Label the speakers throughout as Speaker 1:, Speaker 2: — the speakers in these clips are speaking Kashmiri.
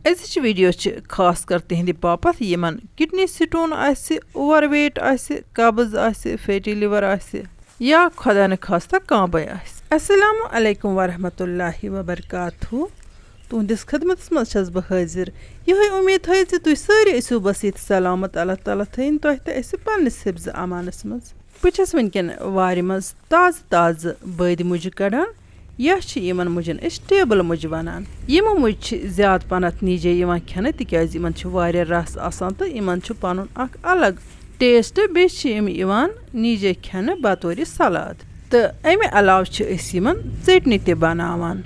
Speaker 1: अजिच वीडियो खास कर तिहंदि पापत यमन किडनी स्टोन आसे ओवरवेट आसे कब्ज आसे फैटी लिवर आसे या खुदा न खास्ता कांबे आसे। अस्सलामु अलैकुम वरहमतुल्लाहि वबरकातुहू। तुहंदिस खदमत मज छस बह हाजिर। यह उम्मीद है जे तुम सारे ऐसो बसित सलामत अल्लाह ताला थैन तुह तो ऐसे पन्निस हिफ्ज अमानस मज। बस वनकन वारि मज ताज़ ताज़ बद मुज कड़ान यमन मुजन टेबल मुज वनान। यमो मुज ज्यादा पनत नीजे खेने तिकाज यमन रस आसान तो यमन पन अलग टेस्ट बेम नीजे खेने बतौर सलाद तो अमे अलाव चटनी ते बनावान।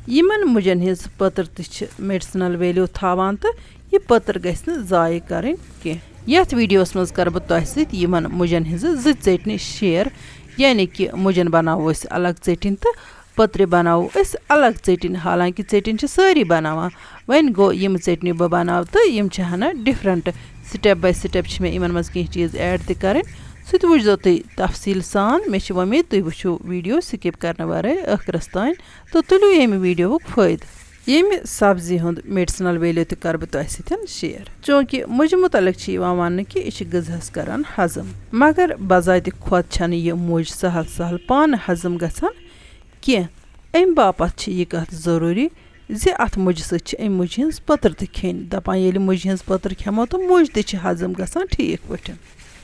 Speaker 1: यमन मुजन हिज पत्र त मेडिसिनल वैल्यू थावान तो यह पत्र गस न ज़ाय करें कह। यथ वीडियोस मज कर बह तुह सत यमन मुजन हिज चटनी शेयर यानी कि मुजन बनावो अलग चटनी तो पत्र बनावो अलग चटनी। हालांकि चटनी सारी बनावान वन गो यम चटनी बह बनाव तो यम हना डिफरेंट स्टेप बाय स्टेप मे इन मज कह चीज़ ऐड तरें सह वुचो तुम तफसील सान। मे उम्मीद तुम वो वीडियो स्किप करने वारे आखिरस तान तो तुलो ये वीडियो फायदे। ये सब्जी हुंद मेडिसिनल वैल्यू तो कर बह तुह सत शेयर चूँकि मुझ मुतलिक वन कि यह गज़ास करान हजम मगर बजात खुद छन यह मुझ सहल सहल पान हजम गसान कह। अम बापत यह कत ज़रूरी जे अत मुझ सम मुझ हज पत्र तो खेन दपान ये मुझ हज पत्र खेमो तो मुझ त हजम गसान ठीक पे।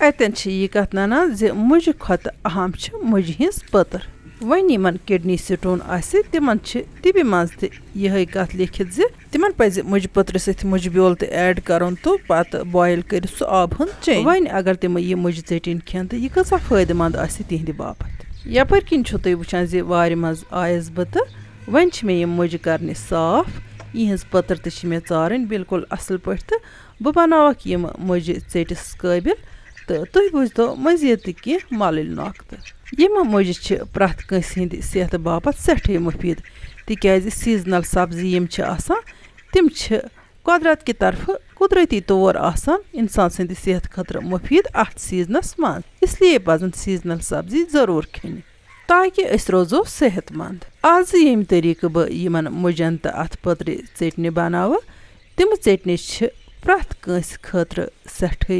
Speaker 1: अतन यह कत नाना जे मुझ खुद अहम मुझ हज पत्र। वन यमन किडनी स्टोन आसे तिमन तिबि मज यह कत लिखित जे तिमन पज मुझ पत्र सत मुझ ब्योल तो ऐड करन तो पत बॉयल कर सह आब हुन चेन। वन अगर तिम यह मुझ चटनी खेन तो यह कसा फायदेमंद आसे तिहंदि बापत। यपर किन तुम वुचान जे वारि मज आयस बह तो वन मे यम मुझ करने साफ यहज पत्र तो मे चारन बिल्कुल असल पे तो बह बनावक यम मुझ चटिस काबिल तो तुम बुझो मजीद तह मल नुक्त। यम मुझ प्रथ कंस हंद सेहत बापत सठे मुफीद तिकाज सीजनल सब्जी यम तिम कुदरत की तरफ कुदरती तौर आसान इंसान सद सेहत खतर मुफीद अत सीजनस मज। इसलिए पजन सीजनल सब्जी जरूर खेन ताकि रोजो सेहतमंद। आज यम तरीक बह यमन मुजन तो अत पत्र चटनी बनाव तिम चटनी प्रथ कंस खतर सठे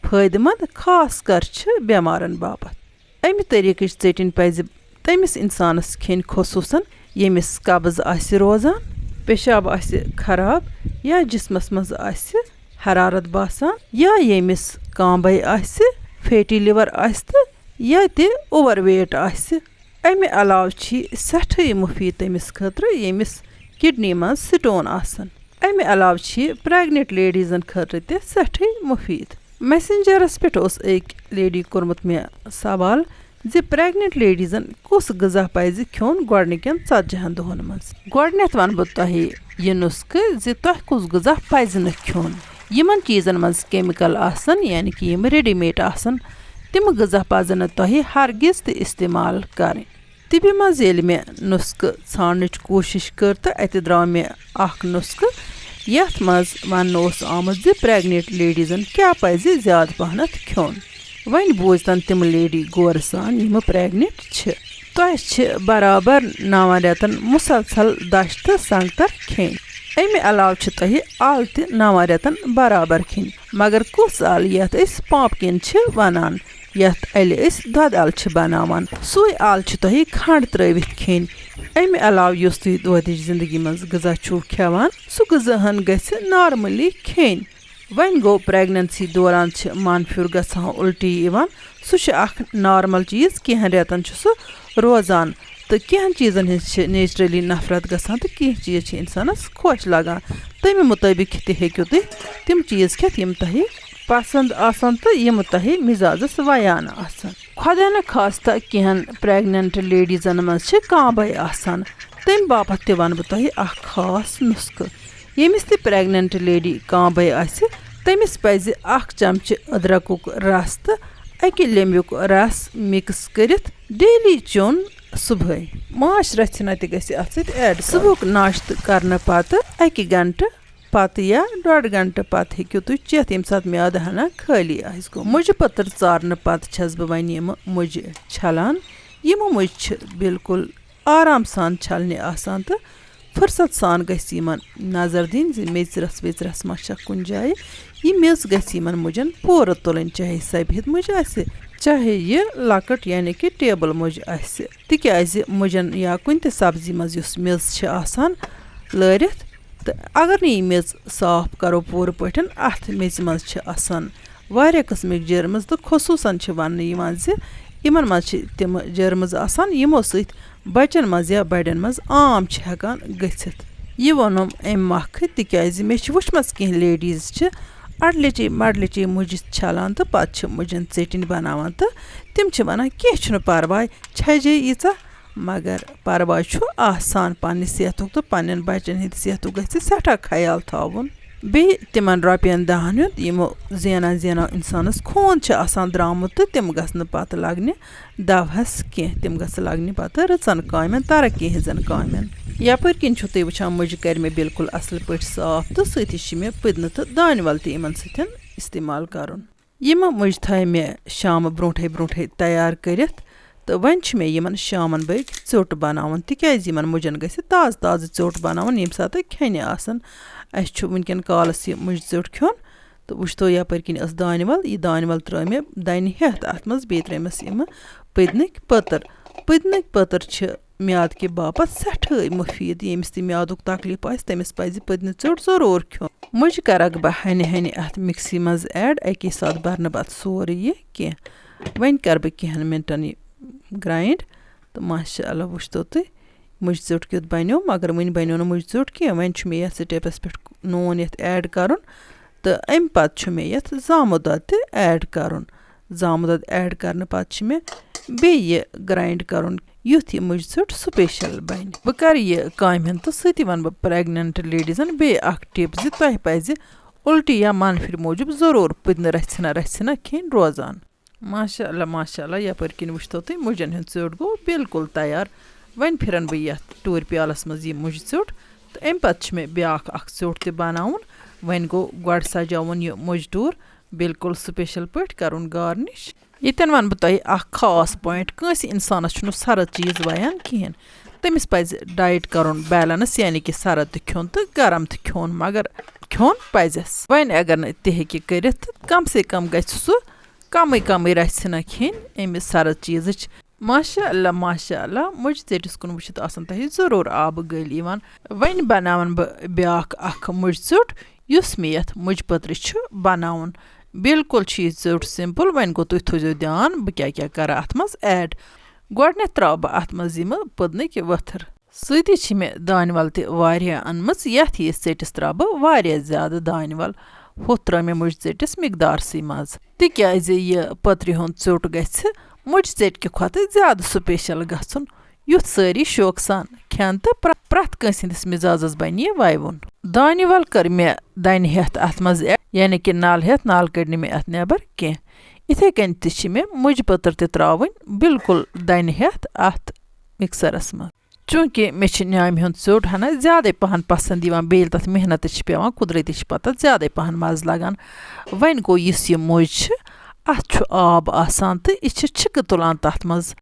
Speaker 1: फायदेमंद खास कर बेमारन बापत। अमि तरीक चटनी पज तमिस इंसानस खेन खसूसन यमिस कब्ज आसि रोजान पेशाब आसि खराब या जिस्मस मज आसि हरारत बासान या यमिस कांबे आसि फैटी लिवर आसि तो या ते ओवरवेट आसि। अमि अलाव सठे मुफीद तमिस खतर यमिस किडनी मज स्टोन आसान। अमि अलाव प्रेग्नेंट लेडीजन खतर ते सठे मुफीद। मैसेंजरस पे एक लेडी कोर्मुत मे सवाल जे प्रेग्नेंट लेडीजन कुस गज़ा पज खोन गोडनिकन 40 दोहन मज। गोडनेथ वन बह तुह यह नुस्ख जे तुह कुस गज़ा पज न खोन। यमन चीज़न मज केमिकल आसन यानी कि यम रेडीमेड आसन तिम गज़ा पज न तुह हरगिज तो इस्तेमाल करें। तिबि मज येल मे नुस्ख छानच कोशिश कर तो अत द्राव मे अख नुस्ख यथ मज वन आमुत जे प्रेग्नेंट लेडीजन क्या पज ज्यादा पहनत खोन। वन बोजतन तिम लेडी गौर सान यम प्रेग्नेंट तुह बराबर 9 रेतन मुसलसल दश तो संगतर खेन। अमि अलाव तुह आल त 9 रेतन बराबर खेन मगर कुस आल यथ पापकिन वनान यथ अल दद अल बनावान सुई आल तुह खंड त्रवित खेन। अमि अलाव युस तुह दोदिच जिंदगी मज गज़ा खेवान सह गज़ाहन गछ नॉर्मली खेन। वन गो प्रेगनेंसी दौरान मन फिर गसान उल्टी सह नॉर्मल चीज़ कह रेतन सह रोजान तो कह चीज़न नेचुरली नफरत गसान तो कह चीज़ इंसानस खुश लगान तमें मुताबिक तू तिम चीज़ खेत यम तुह पसंद आसान तो यम तुह मिजाजस वयान आसान। खुदा न खास्ता कह प्रेगनेंट लेडीजन मज कांबे आसान तम बापत वन बह तुह खास नुस्ख। यमिस ते प्रेग्नेंट लेडी कांबे आसि तमिस पज 1 चमच अदरकुक रस तो 1 लेम्बुक रस मिक्स करित डेली चोन सुबह माश रचना त ऐड सुबह नाश्त करने पत 1 घंटे पत या 1.5 घंटे पत हेकु तुम चेत यम सात म्याद हना खाली आस गो। मुझ पत्र चारने पत छस बह वन यम मुझ छलान। यम मुझ बिल्कुल आराम सान छलने आसान तो फुर्सत सान गژھِ یِمن نظر دِنۍ زِ میٚژرَس ویٚژرَس ما چھَکھ کُنہِ جایہِ یہِ میٚژ گژھِ یِمن مُجن پوٗرٕ تُلٕنۍ چاہے سبہِت مُج آسہِ چاہے یہِ لۄکٕٹ یعنی کہِ ٹیبل مُج آسہِ تِکیازِ مُجن یا کُنہِ تہِ سبزی منٛز یُس میٚژ چھِ آسان لٲرِتھ تہٕ اگر نہٕ یہِ میٚژ صاف کرو پوٗرٕ پٲٹھۍ اَتھ میٚژِ منٛز چھِ آسان واریاہ قٕسمٕکۍ جرمٕز تہٕ خصوٗصن چھِ وننہٕ یِوان زِ یِمن منٛز چھِ تِم جرمٕز آسان یِمو سۭتۍ بچن منٛز یا بڑٮ۪ن منٛز عام چھِ ہٮ۪کان گٔژھِتھ یہِ ووٚنُم اَمہِ مۄکھٕ تِکیازِ مےٚ چھِ وٕچھمژ کینٛہہ لیڈیٖز چھِ اَڑلِچے مَڑلِچے مُجہِ چھلان تہٕ پتہٕ چھِ مُجن ژیٚٹِنۍ بناوان تہٕ تِم چھِ ونان کینٛہہ چھُنہٕ پرواے چھجے ییٖژاہ مگر پرواے چھُ آسان پننہِ صحتُک تہٕ پننٮ۪ن بچن ہٕنٛدِ صحتُک گژھِ سٮ۪ٹھاہ خیال تھاوُن بیٚیہِ تِمن رۄپین دہن ہُنٛد یِمو زینان اِنسانس خوٗن چھُ آسان درٛامُت تہٕ تِم گژھنہٕ پتہٕ لگنہِ دوہس کینٛہہ تِم گژھِ لگنہِ پتہٕ رٕژن کامٮ۪ن ترقی ہِنٛزن کامٮ۪ن یپٲرۍ کِنۍ چھُو تُہۍ وٕچھان مُجہِ کرِ مےٚ بِلکُل اصل پٲٹھۍ صاف تہٕ سۭتی چھِ مےٚ پٔدنہٕ تہٕ دانہِ ول تہِ یِمن سۭتۍ استعمال کرُن یِم مُجہِ تھایہِ مےٚ شامہٕ برونٛٹھے تیار کٔرِتھ تہٕ وۄنۍ چھُ مےٚ یِمن شامن بٲگۍ ژیوٚٹ بناوُن تِکیازِ یِمن مُجن گژھِ تازٕ ژیوٚٹ بناوُن ییٚمہِ ساتہٕ کھٮ۪نہِ آسن اَسہِ چھُ وٕنکٮ۪ن کالس یہِ مُجہِ ژیوٚٹ کھیوٚن تہٕ وٕچھتو یپٲرۍ کِنۍ ٲس دانہِ ول یہِ دانہِ ول ترٲے مےٚ دنہِ ہٮ۪تھ اَتھ منٛز بیٚیہِ ترٲیمَس یِمہٕ پٔدنٕکۍ پٔتٕر چھِ میادٕ کہِ باپتھ سٮ۪ٹھاہ مُفیٖد ییٚمِس تہِ میادُک تکلیٖف آسہِ تٔمِس پزِ پٔدنہِ ژیوٚٹ ضروٗر کھیوٚن مُجہِ کرکھ بہٕ ہنہِ اَتھ مِکسی منٛز ایڈ اَکی ساتہٕ برنہٕ پتہٕ سورُے یہِ کینٛہہ وۄنۍ کرٕ بہٕ کینٛہن مِنٹن یہِ گرایِنٛڈ تہٕ ماشاء اللہ وٕچھتو تُہۍ مُجہِ ژیوٚٹ کیُتھ بنیو مگر وٕنہِ بنیو نہٕ مُجہِ ژیوٚٹ کینٛہہ وۄنۍ چھُ مےٚ یتھ سِٹیپس پٮ۪ٹھ نوٗن یتھ ایڈ کرُن تہٕ امہِ پتہٕ چھُ مےٚ یتھ زامُت دۄد تہِ ایڈ کرُن زامُت دۄد ایڈ کرنہٕ پتہٕ چھِ مےٚ بیٚیہِ یہِ گرایِنٛڈ کرُن یُتھ یہِ مُجہِ ژیوٚٹ سُپیشل بنہِ بہٕ کرٕ یہِ کامہِ ہُنٛد تہٕ سۭتی ونہٕ بہٕ پریگننٹ لیڈیٖزن بیٚیہِ اکھ ٹِپ زِ تۄہہِ پزِ اُلٹی یا منفِر موٗجوٗب ضروٗر پٔدنہِ رژھِ کھیٚنۍ روزان ماشاء اللہ یپٲرۍ کِنۍ وٕچھتو تُہۍ مُجن ہُنٛد ژیوٚٹ گوٚو بِلکُل تیار وۄنۍ پھِرن بہٕ یتھ ٹوٗرِ پیالس منٛز یہِ مُجہِ ژیوٚٹ تہٕ امہِ پتہٕ چھُ مےٚ بیٛاکھ اکھ ژیوٚٹ تہِ بناوُن وۄنۍ گوٚو گۄڈٕ سجاوُن یہِ مُجہِ ٹوٗر بِلکُل سُپیشل پٲٹھۍ کرُن گارنِش ییٚتٮ۪ن ونہٕ بہٕ تۄہہِ اکھ خاص پویِنٹ کٲنٛسہِ انسانس چھُنہٕ سرد چیٖز ویان کِہیٖنۍ تٔمِس پزِ ڈایٹ کرُن بیلنس یعنی کہِ سرد تہِ کھیوٚن تہٕ گرم تہِ کھیوٚن مگر کھیوٚن پزٮ۪س وۄنۍ اگر نہٕ تہِ ہیٚکہِ کٔرِتھ کم سے کم گژھِ سُہ کمٕے رژھِ کھیٚنۍ امہِ سرد چیٖزٕچ ماشاء اللہ مُجہِ ژیٚٹِس کُن وٕچھِتھ آسان تۄہہِ ضروٗر آبہٕ گٔلۍ یِوان وۄنۍ بناون بہٕ بیٛاکھ اکھ مُجہِ ژیوٚٹ یُس مےٚ یتھ مُجہِ پٔترِ چھُ بناوُن بِلکُل چھِ یہِ ژیوٚٹ سِمپٕل وۄنۍ گوٚو تُہۍ تھٲیزیو دھیان بہٕ کیٛاہ کرٕ اتھ منٛز ایڈ گۄڈٕنٮ۪تھ ترٛاو بہٕ اتھ منٛز یِمہٕ پٔدنٕکۍ ؤتھٕر سۭتی چھِ مےٚ دانہِ ول تہِ واریاہ أنمٕژ یتھ یہِ ژیٚٹِس ترٛاو بہٕ واریاہ زیادٕ دانہِ ول ہُتھ ترٛٲو مےٚ مُجہِ ژیٚٹِس مقدارسٕے منٛز تِکیازِ یہِ پٔترِ ہُنٛد ژیوٚٹ گژھِ مُجہِ ژیٚٹکہِ کھۄتہٕ زیادٕ سُپیشل گژھُن یُتھ سٲری شوقہٕ سان کھٮ۪ن تہٕ پرٛٮ۪تھ کٲنٛسہِ ہٕنٛدِس مِزازس بنہِ یہِ وَیوُن دانہِ ول کٔر مےٚ دنہِ ہٮ۪تھ اتھ منٛز یعنی کہِ نل ہٮ۪تھ نل کٔڑ نہٕ مےٚ اتھ نٮ۪بر کینٛہہ یِتھے کٔنۍ تہِ چھِ مےٚ مُجہِ پٔتٕر تہِ ترٛاوٕنۍ بِلکُل دنہِ ہٮ۪تھ اتھ مِکسرس منٛز چوٗنٛکہِ مےٚ چھِ نیامہِ ہُنٛد ژیوٚٹ ہنا زیادَے پہن پسنٛد یِوان بیٚیہِ ییٚلہِ تتھ محنت تہِ چھِ پیٚوان قُدرتی چھِ پتہٕ تتھ زیادَے پہن مزٕ لگان وۄنۍ گوٚو یُس یہِ مُجہِ چھِ اتھ چھُ آب آسان تہٕ یہِ چھِ چھِکہٕ تُلان تتھ منٛز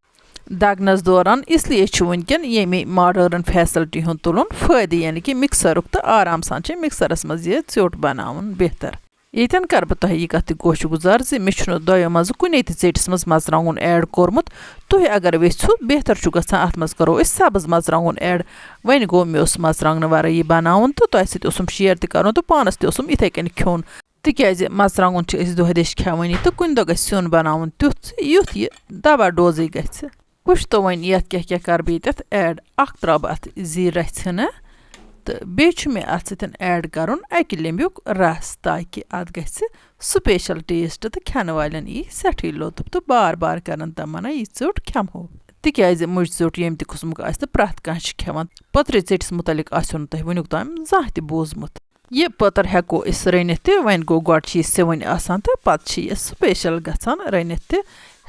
Speaker 1: دگنس دوران اسلیے چھُ وٕنکٮ۪ن ییٚمہِ ماڈٲرٕن فیسلٹی ہُنٛد تُلُن فٲیدٕ یعنی کہِ مِکسرُک تہٕ آرام سان چھِ مِکسرس منٛز یہِ ژیوٚٹ بناوُن بہتر ییٚتٮ۪ن کرٕ بہٕ تۄہہِ یہِ کتھ تہِ گوشہِ گُزار زِ مےٚ چھُنہٕ دۄیو منٛزٕ کُنے تہِ ژیٚٹِس منٛز مرژٕوانٛگُن ایڈ کوٚرمُت تُہۍ اگر یژھِو بہتر چھُ گژھان اتھ منٛز کرو أسۍ سبٕز مرژٕوانٛگُن ایڈ وۄنۍ گوٚو مےٚ اوس مرژٕوانٛگنہٕ ورٲے یہِ بناوُن تہٕ تۄہہِ سۭتۍ اوسُم شیر تہِ کرُن تہٕ پانس تہِ اوسُم یِتھے کٔنۍ کھیوٚن تِکیازِ مرژٕوانٛگُن چھِ أسۍ دۄہے دِش کھٮ۪وٲنی تہٕ کُنہِ دۄہ گژھِ سیُن بناوُن تیُتھ یُتھ یہِ دوا ڈوزٕے گژھِ وٕچھتو وۄنۍ یتھ کیٛاہ کرٕ بہٕ ییٚتٮ۪تھ ایڈ اکھ ترٛاو بہٕ اتھ زیٖر رژھِ ہنا تہٕ بیٚیہِ چھُ مےٚ اتھ سۭتۍ ایڈ کرُن اکہِ لیٚمبیُک رس تاکہِ اتھ گژھِ سُپیشل ٹیسٹ تہٕ کھٮ۪نہٕ والٮ۪ن یی سٮ۪ٹھٕے لطف تہٕ بار بار کرن تمنا یہِ ژیوٚٹ کھٮ۪مہو تِکیازِ مُجہِ ژیوٚٹ ییٚمہِ تہِ قٕسمُک آسہِ تہٕ پرٛٮ۪تھ کانٛہہ چھِ کھٮ۪وان پٔترِ ژیٚٹِس مُتعلق آسیو نہٕ تۄہہِ وٕنیُک تام زانٛہہ تہِ بوٗزمُت یہِ پٔتٕر ہٮ۪کو أسۍ رٔنِتھ تہِ وۄنۍ گوٚو گۄڈٕ چھِ یہِ سِوٕنۍ آسان تہٕ پتہٕ چھِ یہِ سُپیشل گژھان رٔنِتھ تہِ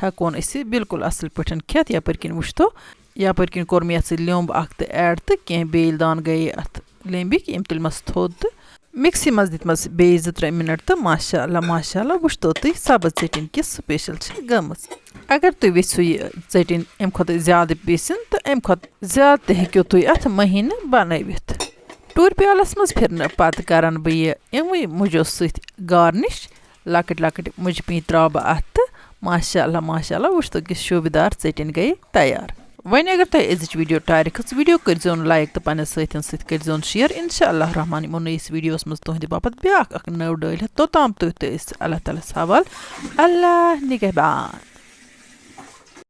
Speaker 1: ہٮ۪کون أسۍ یہِ بِلکُل اصٕل پٲٹھۍ کھٮ۪تھ یپٲرۍ کِنۍ وٕچھتو یپٲرۍ کوٚر مےٚ یَتھ سۭتۍ لیوٚمب اکھ تہِ ایڈ تہٕ کینٛہہ بیٚیہِ دانہٕ گٔیے اتھ لیٚمبِکۍ یِم تُلۍمَس تھوٚد تہٕ मिक्सी मज दितमस बे 2-3 मिनट तो माशाअल्लाह वुचतो तुई सब्ज ژٔٹِنۍ किस स्पेशल गमस अगर तुई वेछो ये ژٔٹِنۍ एम खत ज्यादा पीसिन तो एम खत ज्यादा हेक्यो तुई अथ महीन बनावित टूर प्यालस मज फिरन पत करन बह ये इमवे मुजो सत गार्निश लकट लकट मुज पी त्रा बह अथ माशाअल्लाह वुचतो किस शोभदार ژٔٹِنۍ गई तैयार वन अगर तुम अजिच वीडियो टायर खच वीडियो करो लाइक तो पन्न सतन सो शेयर इंशाअल्लाह रहमान यमो नईस वीडियोस मज तुहद बापत ब्याक नव डाल तोताम तुह अल्लाह ताला हवाल अल्लाह निगहबान।